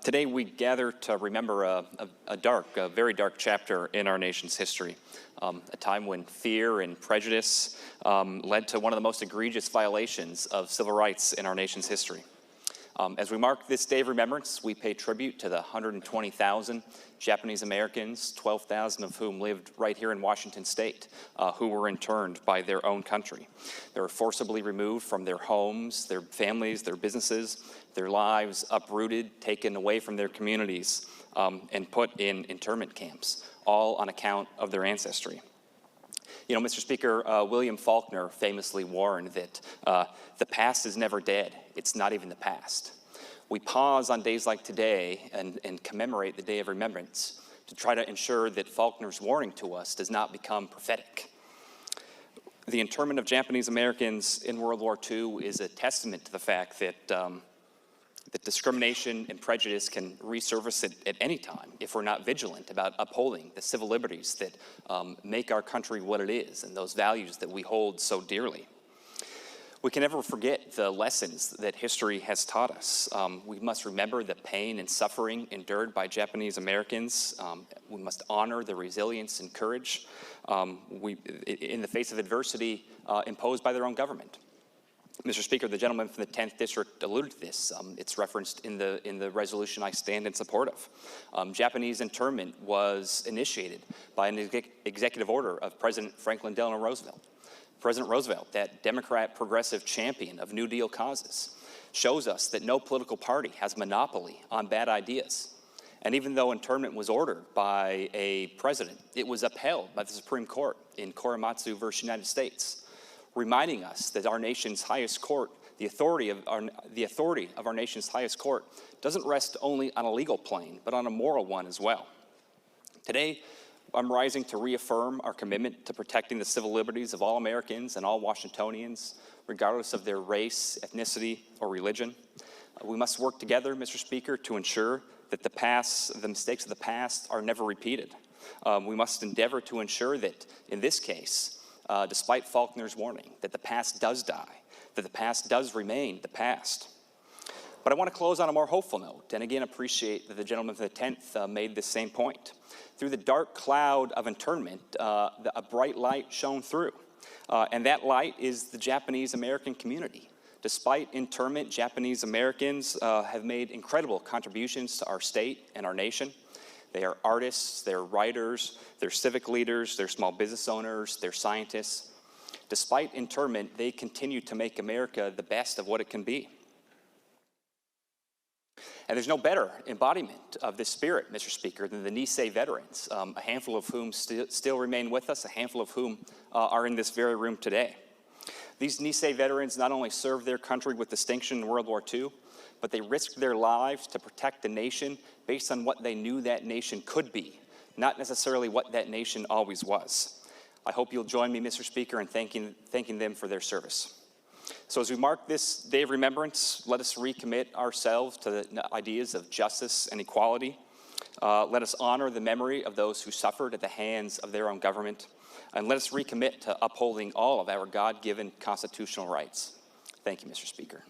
Today we gather to remember a very dark chapter in our nation's history, a time when fear and prejudice led to one of the most egregious violations of civil rights in our nation's history. As we mark this day of remembrance, we pay tribute to the 120,000 Japanese Americans, 12,000 of whom lived right here in Washington state, who were interned by their own country. They were forcibly removed from their homes, their families, their businesses, their lives uprooted, taken away from their communities, and put in internment camps, all on account of their ancestry. You know, Mr. Speaker, William Faulkner famously warned that the past is never dead. It's not even the past. We pause on days like today and commemorate the Day of Remembrance to try to ensure that Faulkner's warning to us does not become prophetic. The internment of Japanese Americans in World War II is a testament to the fact that discrimination and prejudice can resurface at any time if we're not vigilant about upholding the civil liberties that make our country what it is and those values that we hold so dearly. We can never forget the lessons that history has taught us. We must remember the pain and suffering endured by Japanese Americans. We must honor the resilience and courage in the face of adversity imposed by their own government. Mr. Speaker, the gentleman from the 10th District alluded to this. It's referenced in the resolution I stand in support of. Japanese internment was initiated by an executive order of President Franklin Delano Roosevelt. President Roosevelt, that Democrat progressive champion of New Deal causes, shows us that no political party has monopoly on bad ideas. And even though internment was ordered by a president, it was upheld by the Supreme Court in Korematsu versus United States, reminding us that our nation's highest court, the authority of our nation's highest court, doesn't rest only on a legal plane, but on a moral one as well. Today, I'm rising to reaffirm our commitment to protecting the civil liberties of all Americans and all Washingtonians, regardless of their race, ethnicity, or religion. We must work together, Mr. Speaker, to ensure that the mistakes of the past are never repeated. We must endeavor to ensure that, in this case, despite Faulkner's warning, that the past does die, that the past does remain the past. But I want to close on a more hopeful note, and again appreciate that the gentleman from the 10th made this same point. Through the dark cloud of internment, a bright light shone through, and that light is the Japanese American community. Despite internment, Japanese Americans have made incredible contributions to our state and our nation. They are artists, they're writers, they're civic leaders, they're small business owners, they're scientists. Despite internment, they continue to make America the best of what it can be. And there's no better embodiment of this spirit, Mr. Speaker, than the Nisei veterans, a handful of whom still remain with us, a handful of whom are in this very room today. These Nisei veterans not only served their country with distinction in World War II, but they risked their lives to protect the nation based on what they knew that nation could be, not necessarily what that nation always was. I hope you'll join me, Mr. Speaker, in thanking them for their service. So as we mark this day of remembrance, let us recommit ourselves to the ideas of justice and equality. Let us honor the memory of those who suffered at the hands of their own government. And let us recommit to upholding all of our God-given constitutional rights. Thank you, Mr. Speaker.